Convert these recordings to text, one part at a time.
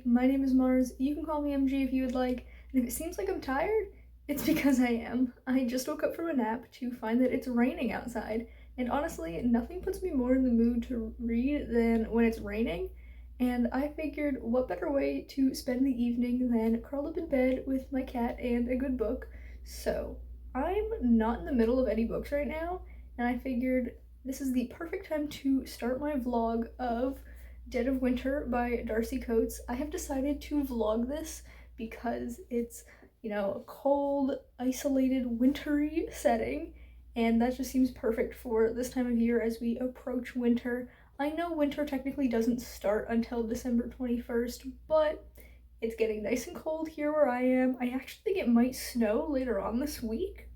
everybody, my name is Mars. You can call me MG if you would like, and if it seems like I'm tired, it's because I am. I just woke up from a nap to find that it's raining outside, and honestly, nothing puts me more in the mood to read than when it's raining, and I figured what better way to spend the evening than curled up in bed with my cat and a good book. So, I'm not in the middle of any books right now, and I figured this is the perfect time to start my vlog of Dead of Winter by Darcy Coates. I have decided to vlog this because it's, a cold, isolated, wintry setting, and that just seems perfect for this time of year as we approach winter. I know winter technically doesn't start until December 21st, but it's getting nice and cold here where I am. I actually think it might snow later on this week.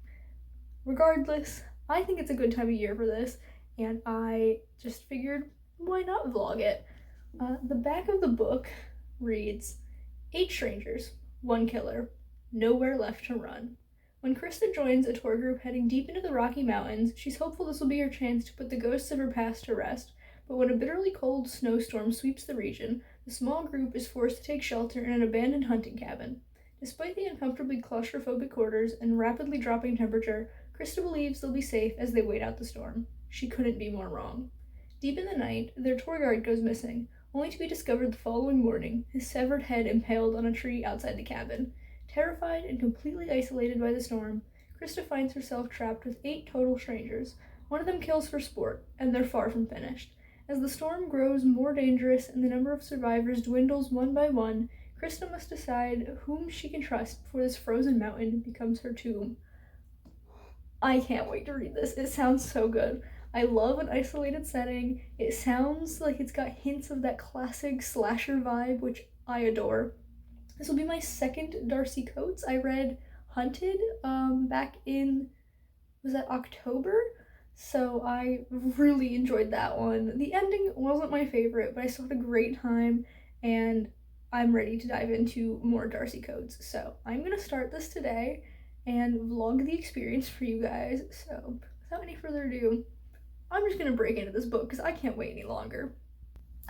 Regardless, I think it's a good time of year for this, and I just figured, why not vlog it? The back of the book reads, 8 strangers, 1 killer, nowhere left to run. When Krista joins a tour group heading deep into the Rocky Mountains, she's hopeful this will be her chance to put the ghosts of her past to rest. But when a bitterly cold snowstorm sweeps the region, the small group is forced to take shelter in an abandoned hunting cabin. Despite the uncomfortably claustrophobic quarters and rapidly dropping temperature, Krista believes they'll be safe as they wait out the storm. She couldn't be more wrong. Deep in the night, their tour guide goes missing, only to be discovered the following morning, his severed head impaled on a tree outside the cabin. Terrified and completely isolated by the storm, Krista finds herself trapped with 8 total strangers. One of them kills for sport, and they're far from finished. As the storm grows more dangerous and the number of survivors dwindles one by one, Krista must decide whom she can trust before this frozen mountain becomes her tomb. I can't wait to read this. It sounds so good. I love an isolated setting. It sounds like it's got hints of that classic slasher vibe, which I adore. This will be my second Darcy Coates. I read Hunted back in, was that October? So I really enjoyed that one. The ending wasn't my favorite, but I still had a great time, and I'm ready to dive into more Darcy Coates. So I'm gonna start this today and vlog the experience for you guys. So without any further ado, I'm just gonna break into this book because I can't wait any longer.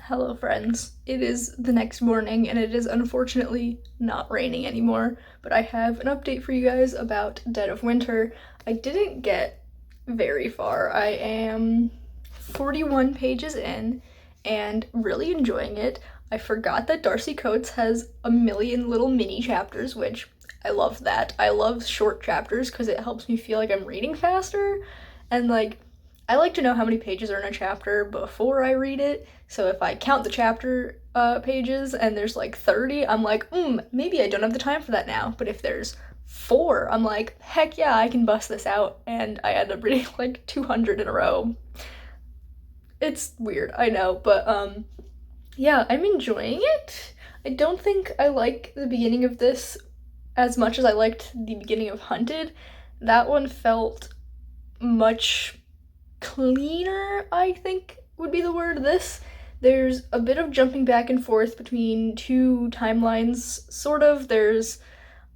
Hello friends, it is the next morning and it is unfortunately not raining anymore, but I have an update for you guys about Dead of Winter. I didn't get very far. I am 41 pages in and really enjoying it. I forgot that Darcy Coates has a million little mini chapters, which I love that. I love short chapters because it helps me feel like I'm reading faster, and I like to know how many pages are in a chapter before I read it, so if I count the chapter pages and there's 30, I'm like, maybe I don't have the time for that now. But if there's 4, I'm like, heck yeah, I can bust this out, and I end up reading 200 in a row. It's weird, I know, but yeah, I'm enjoying it. I don't think I like the beginning of this as much as I liked the beginning of Hunted. That one felt much cleaner, I think would be the word. There's a bit of jumping back and forth between 2 timelines, sort of. There's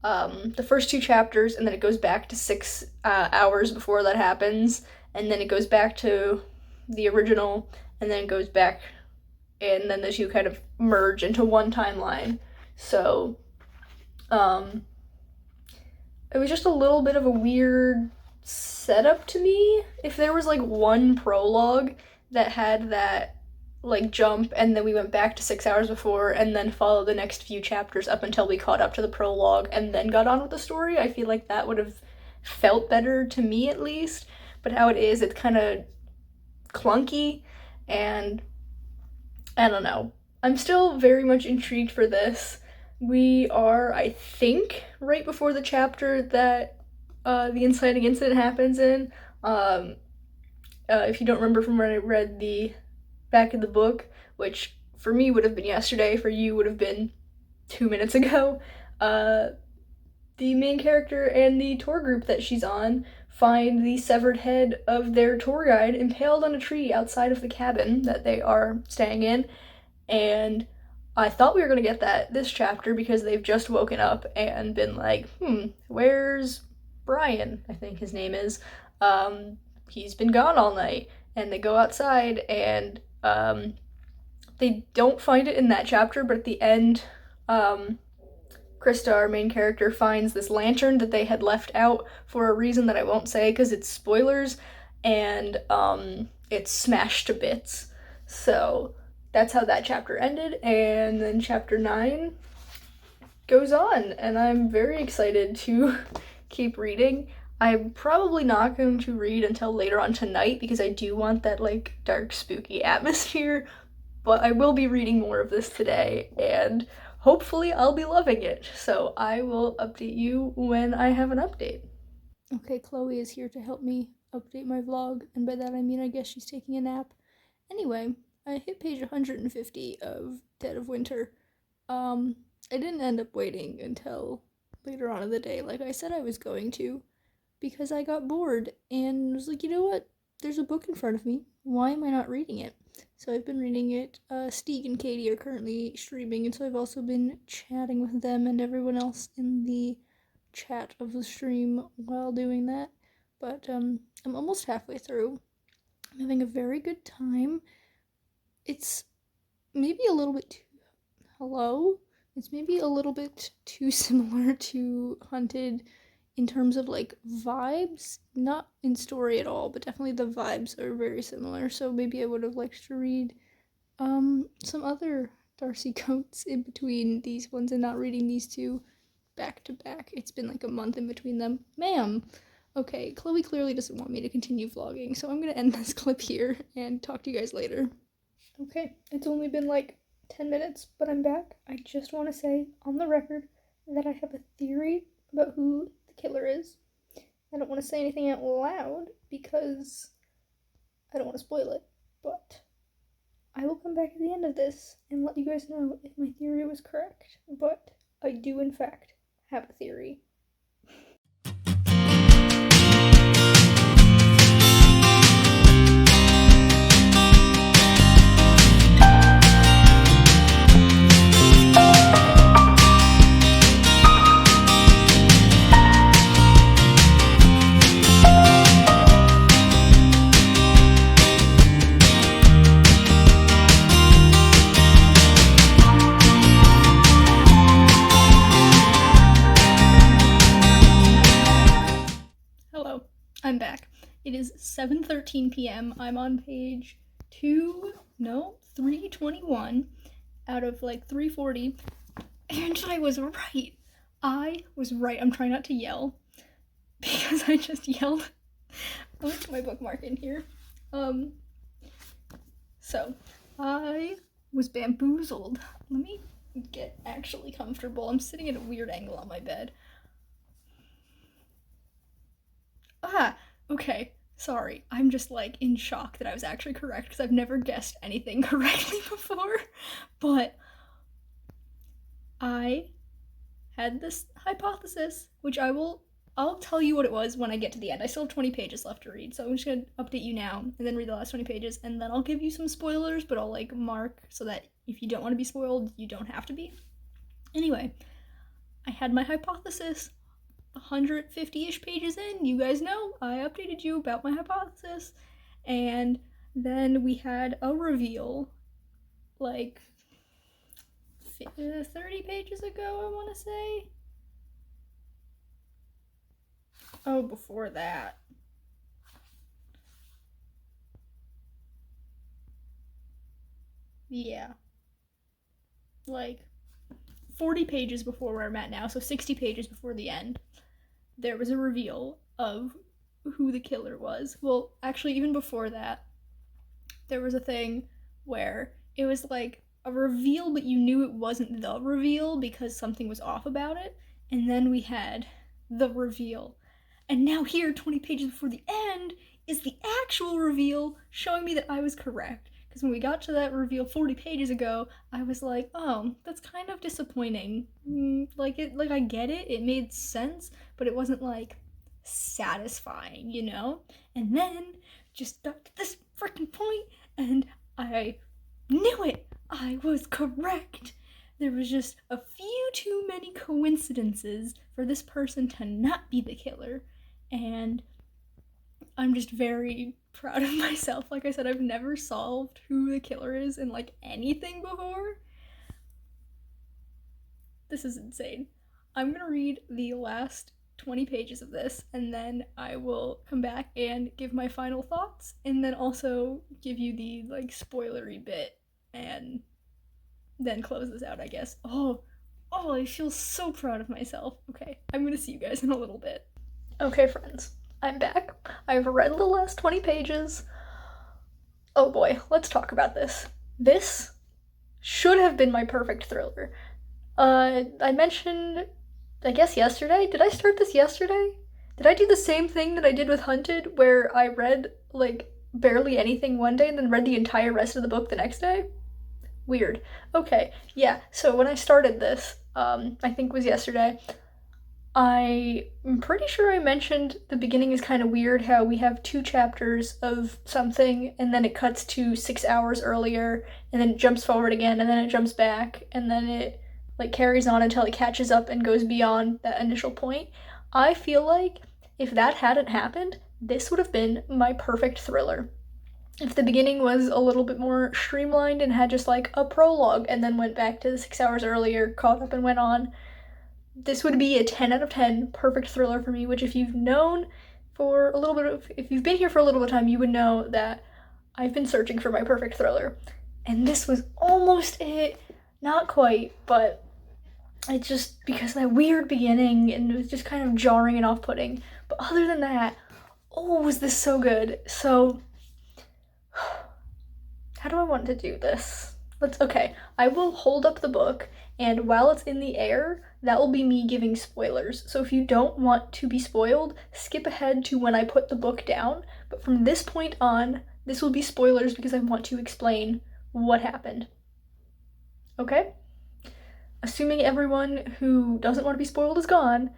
the first 2 chapters, and then it goes back to 6 hours before that happens, and then it goes back to the original, and then it goes back, and then the 2 kind of merge into one timeline. So it was just a little bit of a weird setup to me. If there was one prologue that had that jump, and then we went back to 6 hours before and then followed the next few chapters up until we caught up to the prologue and then got on with the story, I feel like that would have felt better to me, at least. But how it is, it's kind of clunky, and I don't know. I'm still very much intrigued for this. We are, I think, right before the chapter that the inciting incident happens in. If you don't remember from when I read the back of the book, which for me would have been yesterday, for you would have been 2 minutes ago, the main character and the tour group that she's on find the severed head of their tour guide impaled on a tree outside of the cabin that they are staying in, and I thought we were gonna get that this chapter because they've just woken up and been like, where's Brian, I think his name is. He's been gone all night, and they go outside, and they don't find it in that chapter, but at the end Krista, our main character, finds this lantern that they had left out for a reason that I won't say because it's spoilers, and it's smashed to bits. So that's how that chapter ended, and then chapter 9 goes on, and I'm very excited to keep reading. I'm probably not going to read until later on tonight because I do want that like dark, spooky atmosphere, but I will be reading more of this today, and hopefully I'll be loving it. So I will update you when I have an update. Okay, Chloe is here to help me update my vlog, and by that I mean I guess she's taking a nap. Anyway, I hit page 150 of Dead of Winter. I didn't end up waiting until later on in the day like I said I was going to, because I got bored and was like, you know what? There's a book in front of me. Why am I not reading it? So I've been reading it. Steeg and Katie are currently streaming, and so I've also been chatting with them and everyone else in the chat of the stream while doing that. But I'm almost halfway through. I'm having a very good time. It's maybe a little bit too... Hello? It's maybe a little bit too similar to Hunted in terms of like vibes, not in story at all, but definitely the vibes are very similar. So maybe I would have liked to read some other Darcy Coates in between these ones and not reading these two back to back. It's been like a month in between them. Ma'am. Okay, Chloe clearly doesn't want me to continue vlogging, so I'm gonna end this clip here and talk to you guys later. Okay, it's only been like 10 minutes, but I'm back. I just want to say on the record that I have a theory about who the killer is. I don't want to say anything out loud because I don't want to spoil it, but I will come back at the end of this and let you guys know if my theory was correct. But I do, in fact, have a theory. I'm back. It is 7:13 p.m. I'm on page 321 out of like 340, and I was right. I'm trying not to yell because I just yelled. I'll put my bookmark in here. So I was bamboozled. Let me get actually comfortable. I'm sitting at a weird angle on my bed. Okay, sorry. I'm just like in shock that I was actually correct because I've never guessed anything correctly before. But I had this hypothesis, which I'll tell you what it was when I get to the end. I still have 20 pages left to read, so I'm just gonna update you now and then read the last 20 pages, and then I'll give you some spoilers, but I'll like mark so that if you don't want to be spoiled, you don't have to be. Anyway, I had my hypothesis. 150-ish pages in, you guys know I updated you about my hypothesis, and then we had a reveal like 30 pages ago, I want to say. Oh, before that. Yeah. Like 40 pages before where I'm at now, so 60 pages before the end. There was a reveal of who the killer was. Well, actually, even before that, there was a thing where it was like a reveal, but you knew it wasn't the reveal because something was off about it. And then we had the reveal. And now here, 20 pages before the end, is the actual reveal showing me that I was correct. Because when we got to that reveal 40 pages ago, I was like, oh, that's kind of disappointing. Like I get it, it made sense, but it wasn't like satisfying, you know? And then just got to this freaking point, and I knew it. I was correct. There was just a few too many coincidences for this person to not be the killer, and I'm just very proud of myself. Like I said, I've never solved who the killer is in like anything before. this is insane. I'm gonna read the last 20 pages of this, and then I will come back and give my final thoughts, and then also give you the, like, spoilery bit, and then close this out, I guess. Oh, I feel so proud of myself. Okay, I'm gonna see you guys in a little bit. Okay, friends, I'm back. I've read the last 20 pages. Oh boy, let's talk about this. This should have been my perfect thriller. I mentioned, I guess yesterday? Did I start this yesterday? Did I do the same thing that I did with Hunted, where I read, like, barely anything one day and then read the entire rest of the book the next day? Weird. Okay, yeah, so when I started this, I think it was yesterday, I'm pretty sure I mentioned the beginning is kind of weird, how we have 2 chapters of something, and then it cuts to 6 hours earlier, and then it jumps forward again, and then it jumps back, and then it, like, carries on until it catches up and goes beyond that initial point. I feel like if that hadn't happened, this would have been my perfect thriller. If the beginning was a little bit more streamlined and had just, like, a prologue, and then went back to the 6 hours earlier, caught up and went on, this would be a 10 out of 10 perfect thriller for me, which if you've known for a little bit of, if you've been here for a little bit of time, you would know that I've been searching for my perfect thriller. And this was almost it. Not quite, but it just, because of that weird beginning, and it was just kind of jarring and off-putting. But other than that, oh, was this so good. So, how do I want to do this? Okay, I will hold up the book, and while it's in the air, that will be me giving spoilers. So if you don't want to be spoiled, skip ahead to when I put the book down. But from this point on, this will be spoilers because I want to explain what happened. Okay? Assuming everyone who doesn't want to be spoiled is gone.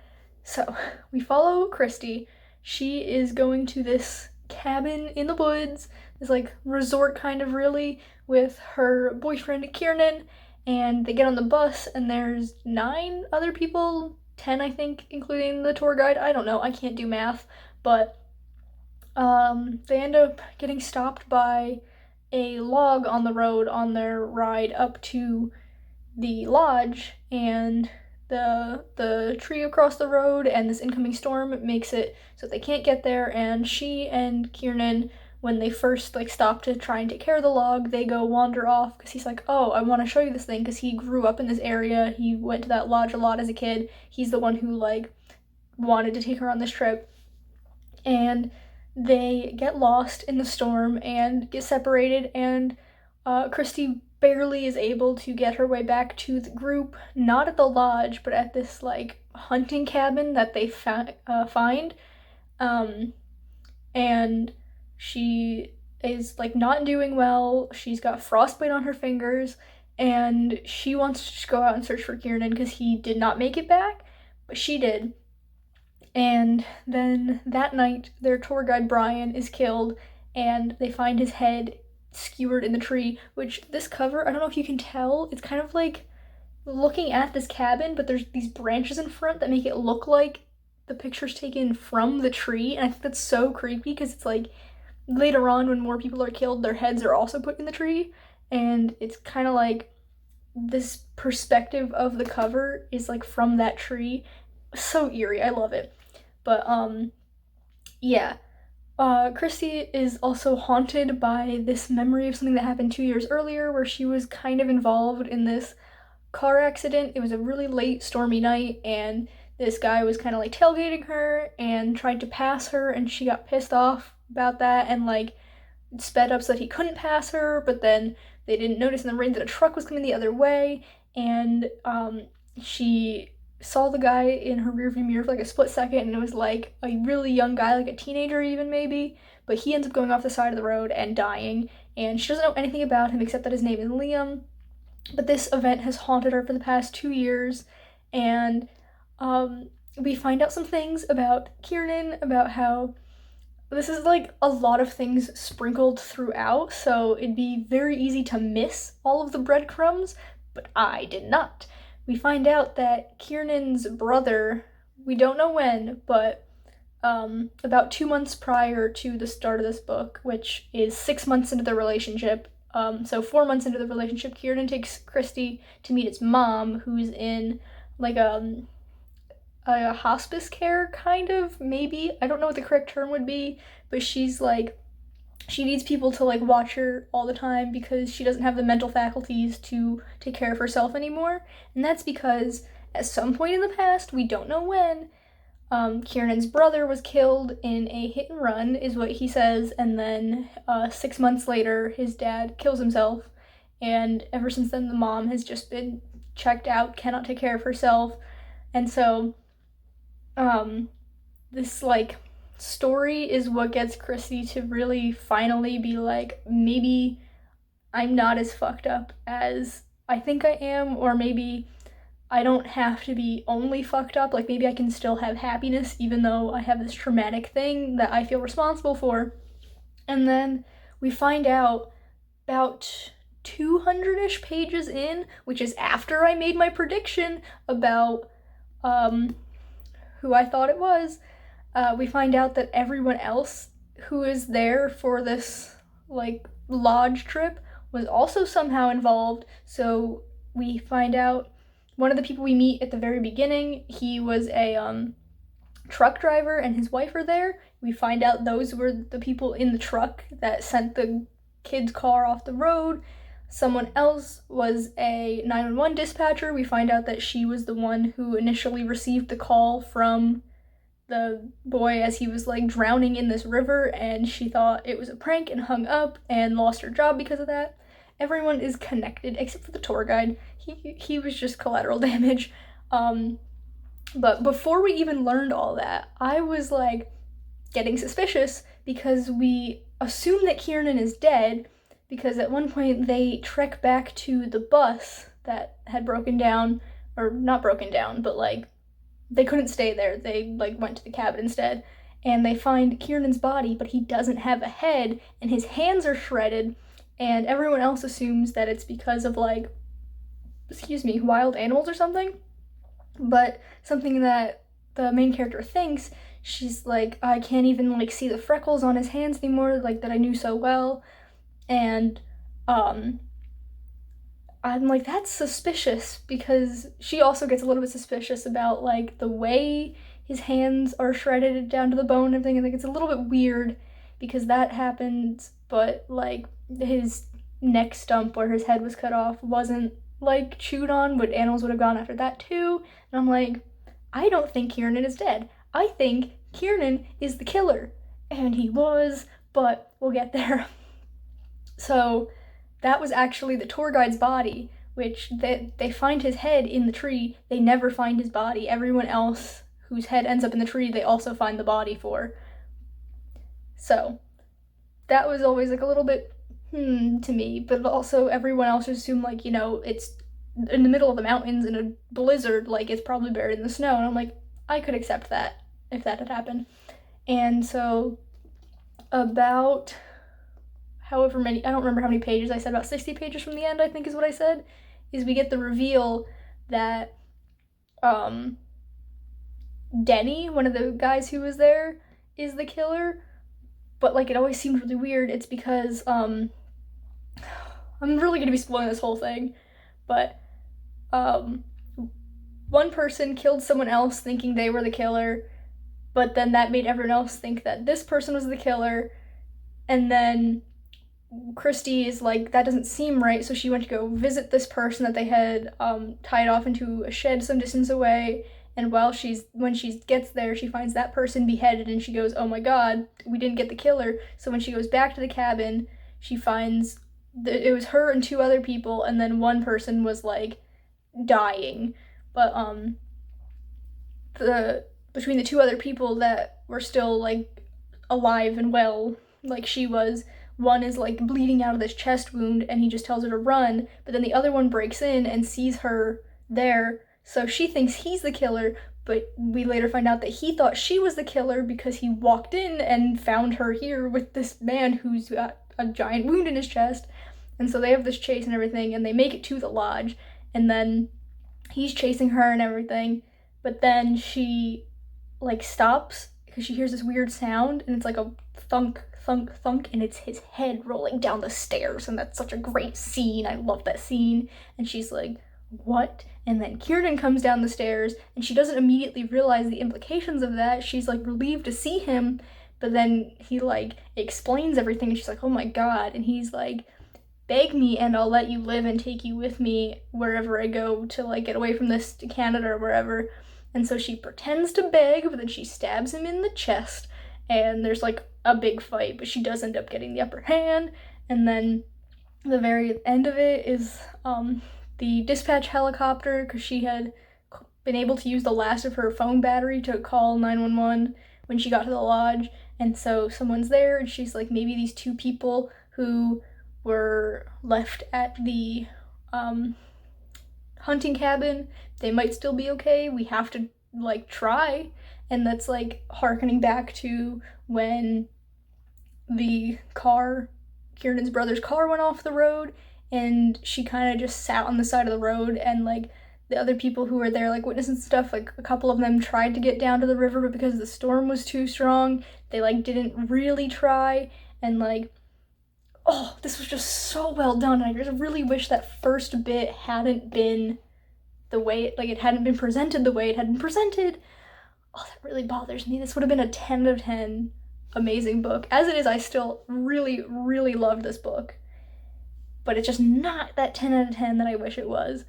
So, we follow Christy. She is going to this cabin in the woods, this, like, resort kind of, really, with her boyfriend Kiernan, and they get on the bus, and there's 9 other people, 10 I think, including the tour guide. I don't know, I can't do math, but they end up getting stopped by a log on the road on their ride up to the lodge, and the tree across the road and this incoming storm makes it so they can't get there, and she and Kiernan, when they first, like, stop to try and take care of the log, they go wander off because he's like, oh, I want to show you this thing, because he grew up in this area, he went to that lodge a lot as a kid, he's the one who, like, wanted to take her on this trip, and they get lost in the storm and get separated, and Christy barely is able to get her way back to the group, not at the lodge, but at this, like, hunting cabin that they find, and she is, like, not doing well, she's got frostbite on her fingers, and she wants to just go out and search for Kiernan because he did not make it back, but she did. And then that night, their tour guide Brian is killed, and they find his head skewered in the tree, which this cover, I don't know if you can tell, it's kind of like looking at this cabin, but there's these branches in front that make it look like the picture's taken from the tree, and I think that's so creepy because it's like later on when more people are killed, their heads are also put in the tree, and it's kind of like this perspective of the cover is like from that tree. So eerie, I love it. But yeah. Christy is also haunted by this memory of something that happened 2 years earlier where she was kind of involved in this car accident. It was a really late, stormy night, and this guy was kind of, like, tailgating her and tried to pass her, and she got pissed off about that and, like, sped up so that he couldn't pass her, but then they didn't notice in the rain that a truck was coming the other way, and she saw the guy in her rearview mirror for, like, a split second, and it was, like, a really young guy, like a teenager even, maybe, but he ends up going off the side of the road and dying, and she doesn't know anything about him except that his name is Liam, but this event has haunted her for the past 2 years, and we find out some things about Kiernan, about how this is, like, a lot of things sprinkled throughout, so it'd be very easy to miss all of the breadcrumbs, but I did not. We find out that Kiernan's brother, we don't know when, but about 2 months prior to the start of this book, which is 6 months into the relationship, so 4 months into the relationship, Kiernan takes Christy to meet his mom, who's in like a hospice care kind of, maybe. I don't know what the correct term would be, but she's like, she needs people to like watch her all the time because she doesn't have the mental faculties to take care of herself anymore. And that's because at some point in the past, we don't know when, Kiernan's brother was killed in a hit and run, is what he says, and then 6 months later, his dad kills himself. And ever since then, the mom has just been checked out, cannot take care of herself. And so, this like story is what gets Christy to really finally be like, maybe I'm not as fucked up as I think I am, or maybe I don't have to be only fucked up. Like, maybe I can still have happiness even though I have this traumatic thing that I feel responsible for. And then we find out about 200-ish pages in, which is after I made my prediction about who I thought it was, we find out that everyone else who is there for this, like, lodge trip was also somehow involved. So we find out one of the people we meet at the very beginning, he was a truck driver and his wife are there. We find out those were the people in the truck that sent the kid's car off the road. Someone else was a 911 dispatcher. We find out that she was the one who initially received the call from the boy as he was like drowning in this river, and she thought it was a prank and hung up and lost her job because of that. Everyone is connected except for the tour guide. He was just collateral damage. But before we even learned all that, I was like getting suspicious because we assume that Kiernan is dead, because at one point they trek back to the bus that had broken down, or not broken down, but like they couldn't stay there. They like went to the cabin instead, and they find Kiernan's body, but he doesn't have a head and his hands are shredded, and everyone else assumes that it's because of like, wild animals or something. But something that the main character thinks, she's like, I can't even like see the freckles on his hands anymore, like that I knew so well. And I'm like, that's suspicious, because she also gets a little bit suspicious about like the way his hands are shredded down to the bone and everything. I think it's a little bit weird because that happens, but like his neck stump where his head was cut off wasn't like chewed on, but animals would have gone after that too. And I'm like, I don't think Kiernan is dead. I think Kiernan is the killer. And he was, but we'll get there. So that was actually the tour guide's body, which they find his head in the tree. They never find his body. Everyone else whose head ends up in the tree, they also find the body for. So that was always like a little bit to me, but also everyone else assumed like, it's in the middle of the mountains in a blizzard, like it's probably buried in the snow. And I'm like, I could accept that if that had happened. And so about however many, I don't remember how many pages I said, about 60 pages from the end, I think is what I said, is we get the reveal that Denny, one of the guys who was there, is the killer. But like, it always seemed really weird. It's because I'm really gonna be spoiling this whole thing, but one person killed someone else thinking they were the killer, but then that made everyone else think that this person was the killer. And then Christy is like, that doesn't seem right, so she went to go visit this person that they had tied off into a shed some distance away. And when she gets there, she finds that person beheaded, and she goes, oh my god, we didn't get the killer. So when she goes back to the cabin, she finds that it was her and two other people, and then one person was like dying. But between the two other people that were still like alive and well, like she was, one is like bleeding out of this chest wound, and he just tells her to run, but then the other one breaks in and sees her there. So she thinks he's the killer, but we later find out that he thought she was the killer because he walked in and found her here with this man who's got a giant wound in his chest. And so they have this chase and everything, and they make it to the lodge, and then he's chasing her and everything, but then she like stops because she hears this weird sound, and it's like a thunk, thunk, thunk, and it's his head rolling down the stairs, and that's such a great scene. I love that scene. And she's like, what? And then Kieran comes down the stairs, and she doesn't immediately realize the implications of that. She's like relieved to see him, but then he like explains everything, and she's like, oh my god. And he's like, beg me and I'll let you live and take you with me wherever I go to like get away from this, to Canada or wherever. And so she pretends to beg, but then she stabs him in the chest, and there's like a big fight, but she does end up getting the upper hand. And then the very end of it is the dispatch helicopter, because she had been able to use the last of her phone battery to call 911 when she got to the lodge. And so someone's there, and she's like, maybe these two people who were left at the hunting cabin, they might still be okay. We have to like try. And that's like harkening back to when the car, Kieran's brother's car, went off the road, and she kind of just sat on the side of the road, and like the other people who were there, like witnesses and stuff, like a couple of them tried to get down to the river, but because the storm was too strong, they like didn't really try. And like, oh, this was just so well done. I just really wish that first bit hadn't been the way, like it hadn't been presented the way it had been presented. Oh, that really bothers me. This would have been a 10 out of 10 amazing book. As it is, I still really, really love this book, but it's just not that 10 out of 10 that I wish it was.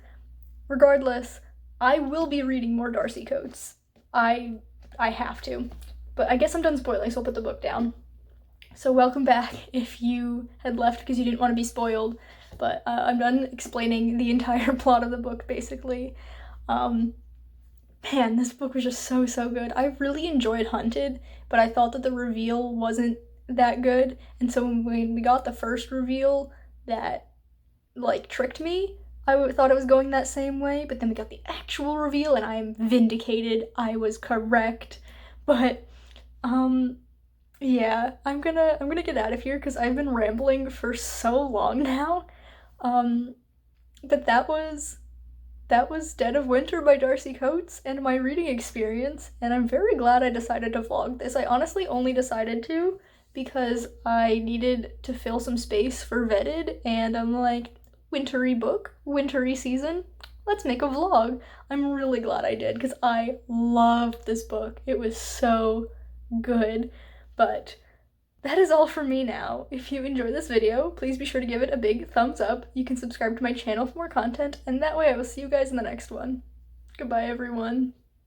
Regardless, I will be reading more Darcy Coates. I have to. But I guess I'm done spoiling, so I'll put the book down. So welcome back if you had left because you didn't want to be spoiled. But I'm done explaining the entire plot of the book, basically. Man, this book was just so, so good. I really enjoyed Hunted, but I thought that the reveal wasn't that good. And so when we got the first reveal that, like, tricked me, I thought it was going that same way, but then we got the actual reveal, and I am vindicated. I was correct. But, yeah, I'm gonna get out of here because I've been rambling for so long now. But that was Dead of Winter by Darcy Coates and my reading experience, and I'm very glad I decided to vlog this. I honestly only decided to because I needed to fill some space for Vetted, and I'm like, wintry book, wintry season, let's make a vlog. I'm really glad I did because I loved this book. It was so good. But that is all from me now. If you enjoyed this video, please be sure to give it a big thumbs up. You can subscribe to my channel for more content, and that way I will see you guys in the next one. Goodbye, everyone.